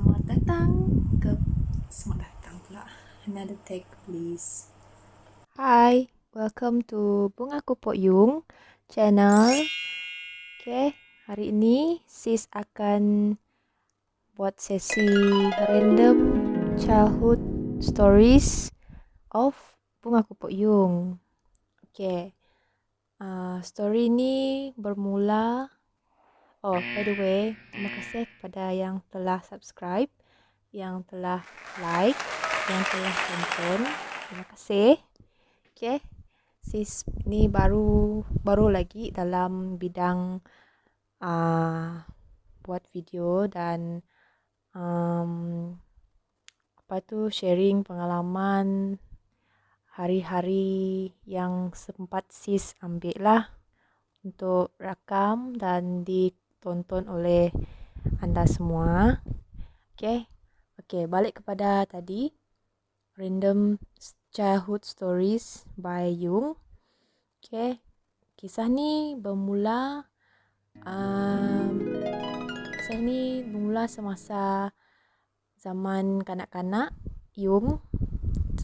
Selamat datang ke Selamat datang pula. Another take please. Hai, welcome to Bunga Kupok Yung channel. Oke, hari ini sis akan buat sesi random childhood stories of Bunga Kupok Yung. Oke, story ini bermula. Oh, by the way, terima kasih kepada yang telah subscribe, yang telah like, yang telah tonton. Terima kasih. Oke, sis ini baru lagi dalam bidang buat video dan sharing pengalaman hari-hari yang sempat sis ambil lah untuk rakam dan ditonton oleh anda semua. Oke, balik kepada tadi, random childhood stories by Jung. Kisah ni bermula semasa zaman kanak-kanak Jung,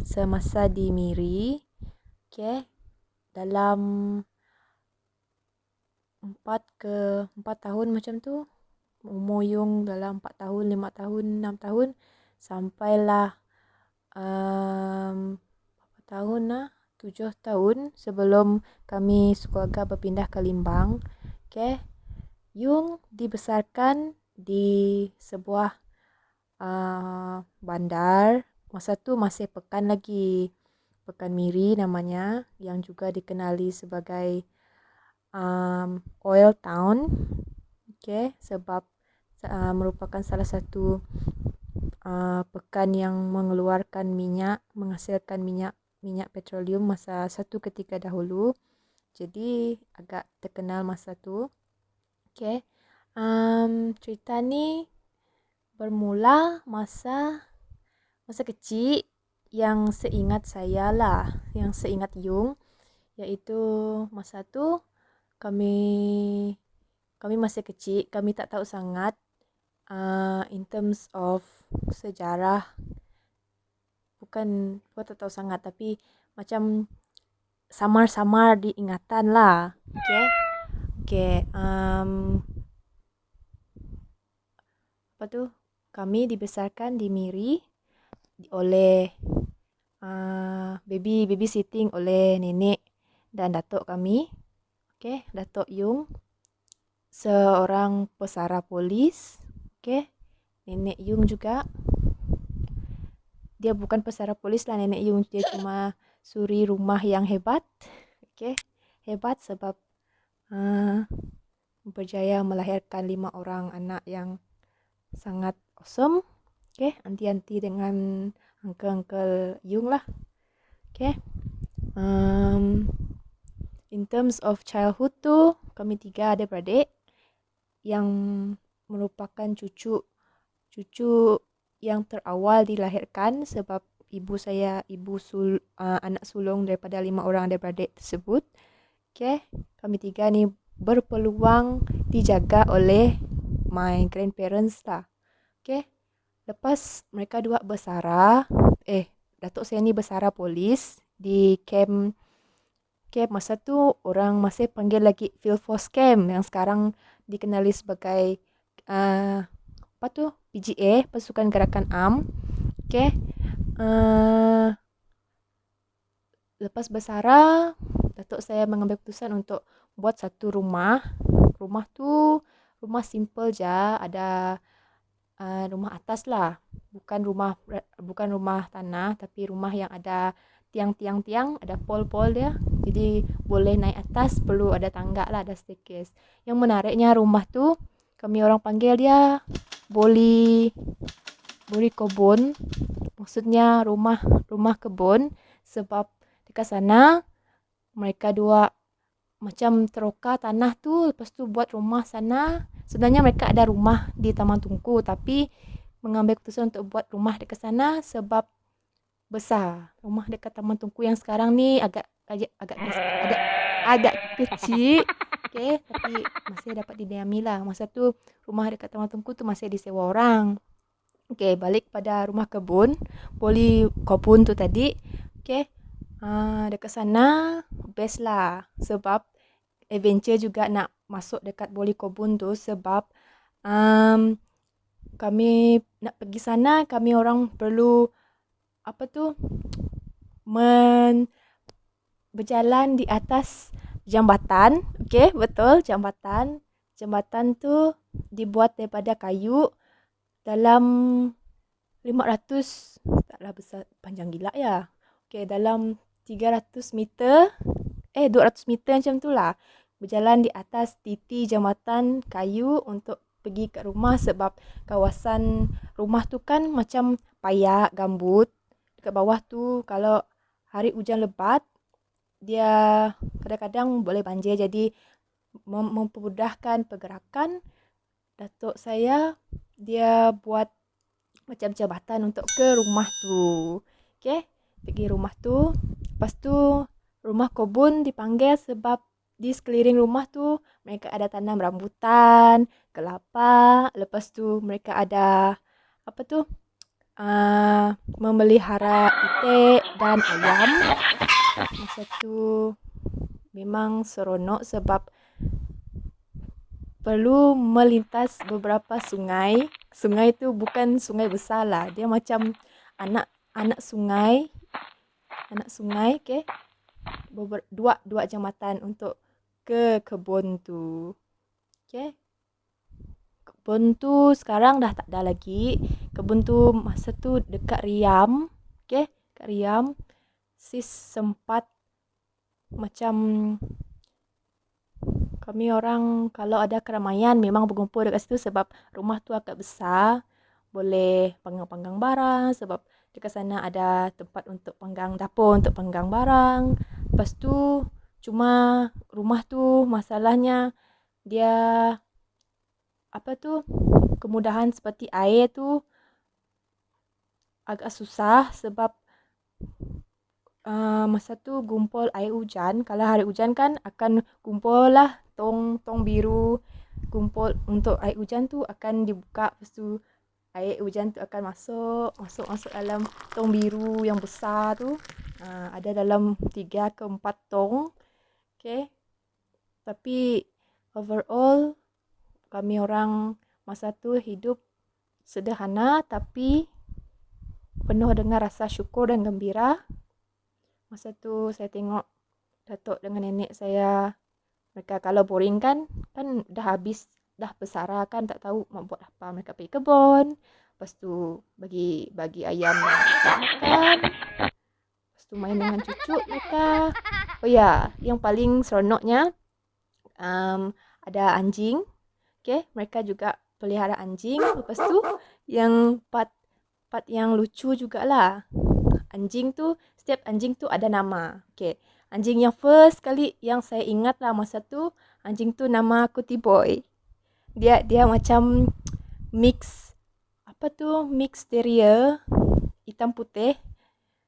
semasa di Miri. Dalam 4 tahun macam tu, umur Jung dalam 4 tahun, 5 tahun, 6 tahun, sampailah berapa tahun lah, 7 tahun sebelum kami sekeluarga berpindah ke Limbang. Jung dibesarkan di sebuah bandar. Masa tu masih Pekan lagi, Pekan Miri namanya, yang juga dikenali sebagai oil town. Sebab merupakan salah satu pekan yang menghasilkan minyak petroleum masa satu ketika dahulu. Jadi agak terkenal masa tu. Cerita ni bermula masa kecil, yang seingat saya lah, yang seingat Jung, iaitu masa tu kami masih kecil, kami tak tahu sangat in terms of sejarah. Bukan tak tahu sangat, tapi macam samar-samar diingatan lah. Kami dibesarkan di Miri oleh baby sitting oleh nenek dan datuk kami. Datuk Yung, seorang pesara polis. Nenek Yung juga, dia bukan pesara polis lah nenek Yung, dia cuma suri rumah yang hebat. Hebat sebab berjaya melahirkan 5 orang anak yang sangat awesome. Anti-anti dengan uncle-uncle Yung lah. In terms of childhood tu, kami 3 adik-beradik yang merupakan cucu yang terawal dilahirkan, sebab ibu saya anak sulung daripada 5 orang adik-beradik tersebut. Kami 3 ni berpeluang dijaga oleh my grandparents lah. Lepas mereka 2 bersara, datuk saya ni bersara polis di camp masa tu orang masih panggil lagi Field Force Camp, yang sekarang dikenali sebagai PGA, Pasukan Gerakan Am. Lepas bersara, datuk saya mengambil keputusan untuk buat satu rumah. Rumah tu rumah simple je, ada rumah atas lah, bukan rumah tanah, tapi rumah yang ada tiang-tiang, ada pol-pol dia. Jadi boleh naik atas, perlu ada tangga lah, ada staircase. Yang menariknya rumah tu, kami orang panggil dia boli kebun. Maksudnya rumah kebun, sebab dekat sana mereka 2 macam teroka tanah tu, lepas tu buat rumah sana. Sebenarnya mereka ada rumah di Taman Tunku, tapi mengambil keputusan untuk buat rumah dekat sana sebab besar. Rumah dekat Taman Tunku yang sekarang ni agak kecil. Tapi masih dapat didiami lah. Masa tu rumah dekat Taman Tunku tu masih disewa orang. Okay, balik pada rumah kebun. Poli kebun tu tadi. Okay. Dekat sana best lah. Sebab adventure juga nak masuk dekat poli kebun tu. Sebab kami nak pergi sana, kami orang perlu apa tu berjalan di atas jambatan. Okay, betul, jambatan. Jambatan tu dibuat daripada kayu dalam 500, taklah besar, panjang gila ya. Okay, dalam 300 meter, 200 meter macam tu lah. Berjalan di atas titi jambatan kayu untuk pergi ke rumah sebab kawasan rumah tu kan macam payak, gambut. Dekat bawah tu kalau hari hujan lebat, dia kadang-kadang boleh banjir. Jadi mempermudahkan pergerakan, datuk saya dia buat macam jambatan untuk ke rumah tu. Okay, pergi rumah tu. Lepas tu rumah kebun dipanggil sebab di sekeliling rumah tu mereka ada tanam rambutan, kelapa. Lepas tu mereka ada apa tu memelihara itik dan ayam. Masa tu memang seronok sebab perlu melintas beberapa sungai. Sungai tu bukan sungai besar lah. Dia macam anak sungai. Anak sungai, okay. Dua jambatan untuk ke kebun tu. Okay. Kebun tu sekarang dah tak ada lagi. Kebun tu masa tu dekat Riam. Okay. Dekat Riam. Sis sempat macam kami orang kalau ada keramaian memang berkumpul dekat situ sebab rumah tu agak besar. Boleh panggang-panggang barang sebab dekat sana ada tempat untuk panggang dapur, untuk panggang barang. Lepas tu cuma rumah tu masalahnya dia apa tu kemudahan seperti air tu agak susah sebab masa tu gumpul air hujan. Kalau hari hujan kan akan gumpul lah tong biru. Gumpul untuk air hujan tu akan dibuka. Lepas tu air hujan tu akan masuk dalam tong biru yang besar tu. Ada dalam 3 ke 4 tong. Okay. Tapi overall kami orang masa tu hidup sederhana tapi penuh dengan rasa syukur dan gembira. Masa tu saya tengok datuk dengan nenek saya, mereka kalau boring kan dah habis, dah bersara kan, tak tahu mau buat apa. Mereka pergi kebun, lepas tu bagi ayam makan, lepas tu main dengan cucu mereka. Oh ya, yang paling seronoknya ada anjing. Okay, mereka juga pelihara anjing. Lepas tu yang part yang lucu jugalah. Anjing tu, setiap anjing tu ada nama. Okay. Anjing yang first kali yang saya ingat lah masa tu, anjing tu nama Cutie Boy. Dia macam mix, apa tu, mix terrier, hitam putih.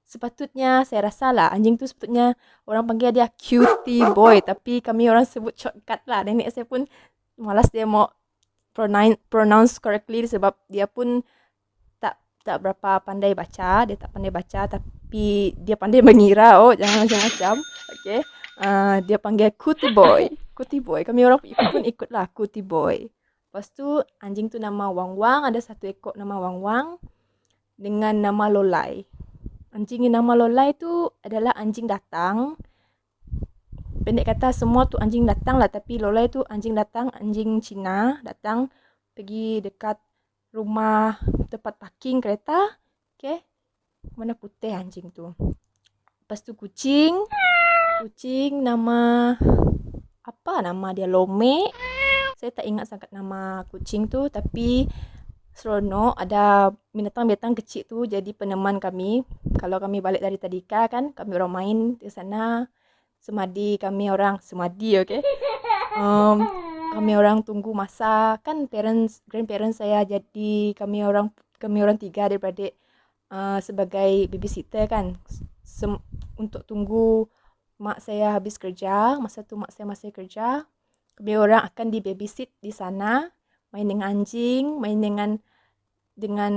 Sepatutnya saya rasa lah anjing tu sepatutnya orang panggil dia Cutie Boy. Tapi kami orang sebut shortcut lah. Nenek saya pun malas dia mau pronounce correctly sebab dia pun tak berapa pandai baca. Dia tak pandai baca tapi dia pandai mengira. Oh, jangan macam-macam. Okay. Dia panggil Cutie Boy. Cutie Boy. Kami orang pun ikutlah Cutie Boy. Lepas tu anjing tu nama Wang Wang. Ada satu ekor nama Wang Wang dengan nama Lolai. Anjing yang nama Lolai tu adalah anjing datang. Pendek kata semua tu anjing datang lah. Tapi Lolai tu anjing datang, anjing Cina datang pergi dekat rumah tempat parking kereta. Okay. Warna putih anjing tu. Lepas tu kucing nama apa nama dia, Lome. Saya tak ingat sangat nama kucing tu tapi seronok. Ada binatang-binatang kecil tu jadi peneman kami. Kalau kami balik dari tadika kan, kami orang main di sana. Semadi, okay. Kami orang tunggu masa kan grandparents saya, jadi kami orang 3 adik-beradik sebagai babysitter kan. Untuk tunggu mak saya habis kerja. Masa tu mak saya masih kerja, kami orang akan di babysit di sana, main dengan anjing, main dengan dengan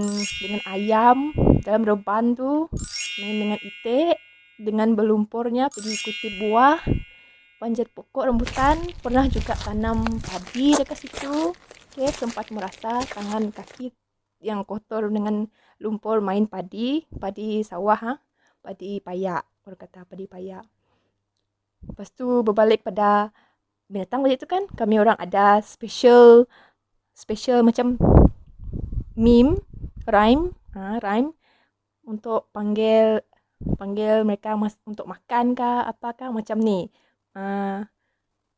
ayam dalam reban tu, main dengan itik, dengan berlumpurnya pergi kutip buah, panjat pokok rambutan, pernah juga tanam padi dekat situ. Okay, sempat merasa tangan kaki yang kotor dengan lumpur main padi sawah, padi payak, orang kata padi payak. Lepas tu berbalik pada binatang tadi tu kan, kami orang ada special macam meme, rhyme untuk panggil mereka untuk makan ke apa ke macam ni.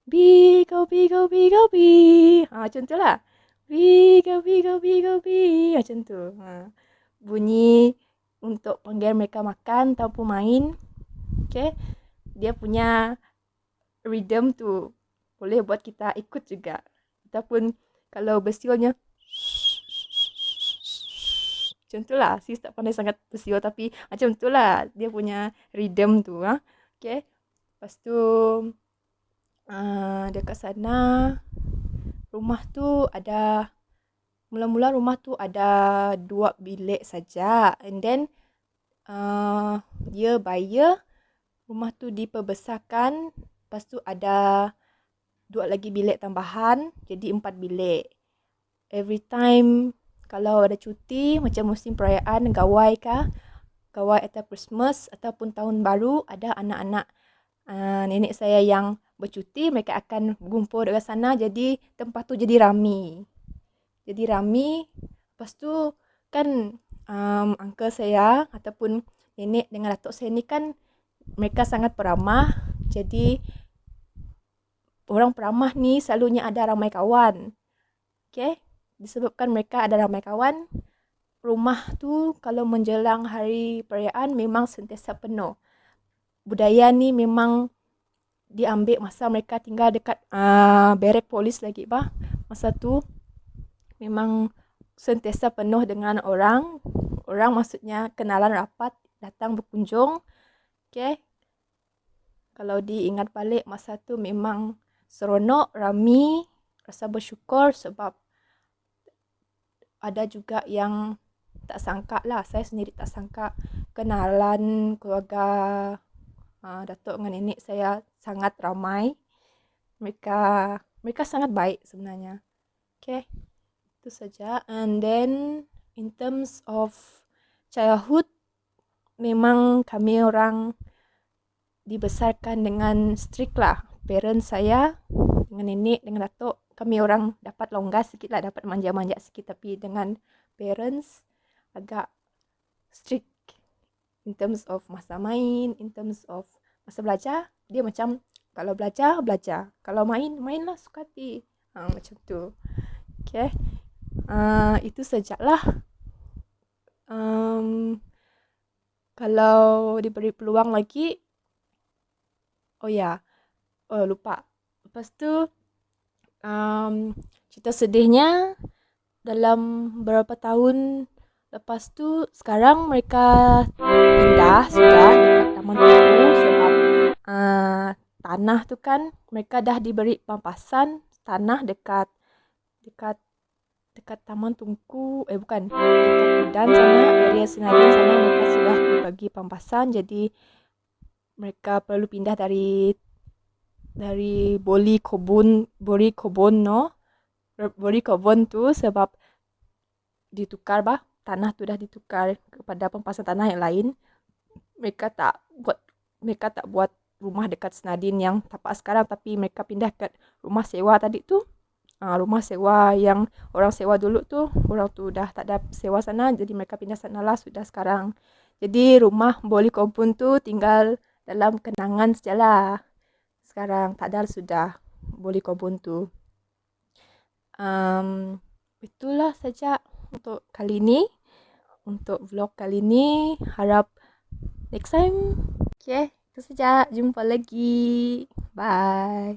Bee, go bee, go bee, go bee. Macam tu lah. Bee, go bee, go bee, go bee. Macam tu. Bunyi untuk panggil mereka makan ataupun main. Okay. Dia punya rhythm tu boleh buat kita ikut juga. Ataupun kalau bersiulnya macam tu lah. Sis tak pandai sangat bersiul tapi macam tu lah dia punya rhythm tu. Okay. Lepas tu dekat sana rumah tu ada mula-mula rumah tu ada 2 bilik saja, and then year by year rumah tu diperbesarkan. Lepas tu ada 2 lagi bilik tambahan, jadi 4 bilik. Every time kalau ada cuti macam musim perayaan gawai atau Christmas ataupun tahun baru, ada anak-anak nenek saya yang bercuti, mereka akan berkumpul dekat sana, jadi tempat tu jadi rami. Lepas tu kan uncle saya ataupun nenek dengan datuk saya ni kan mereka sangat peramah. Jadi orang peramah ni selalunya ada ramai kawan. Okay. Disebabkan mereka ada ramai kawan, rumah tu kalau menjelang hari perayaan memang sentiasa penuh. Budaya ni memang diambil masa mereka tinggal dekat barek polis lagi bah. Masa tu memang sentiasa penuh dengan orang. Orang maksudnya kenalan rapat datang berkunjung. Okay. Kalau diingat balik masa tu memang seronok, rami, rasa bersyukur sebab ada juga yang tak sangka lah. Saya sendiri tak sangka kenalan keluarga datuk dengan nenek saya sangat ramai. Mereka sangat baik sebenarnya. Okay. Itu saja. And then in terms of childhood, memang kami orang dibesarkan dengan strict lah. Parents saya dengan nenek, dengan datuk, kami orang dapat longgar sikit lah, dapat manja-manja sikit. Tapi dengan parents agak strict in terms of masa main, in terms of masa belajar. Dia macam kalau belajar, kalau main lah suka hati. Macam tu. Okay. Itu sajalah. Kalau diberi peluang lagi, lupa. Lepas tu cerita sedihnya, dalam beberapa tahun lepas tu sekarang mereka pindah sudah dekat Taman Tunku sebab tanah tu kan mereka dah diberi pampasan tanah dekat Taman Tunku, bukan, dekat Kudan sana, area Senadin sana mereka sudah dibagi pampasan, jadi mereka perlu pindah dari Boli Kobon tu sebab ditukar bah, tanah tu dah ditukar kepada pampasan tanah yang lain. Mereka tak buat rumah dekat Senadin yang tapak sekarang, tapi mereka pindah ke rumah sewa tadi tu. Rumah sewa yang orang sewa dulu tu, orang tu dah tak ada sewa sana, jadi mereka pindah sana lah sudah sekarang. Jadi rumah Boli Kobun tu tinggal dalam kenangan sajalah. Sekarang tak ada sudah Boli Kobun tu. Itulah saja untuk kali ni. Untuk vlog kali ni, harap next time. Okay, itu saja. Jumpa lagi. Bye.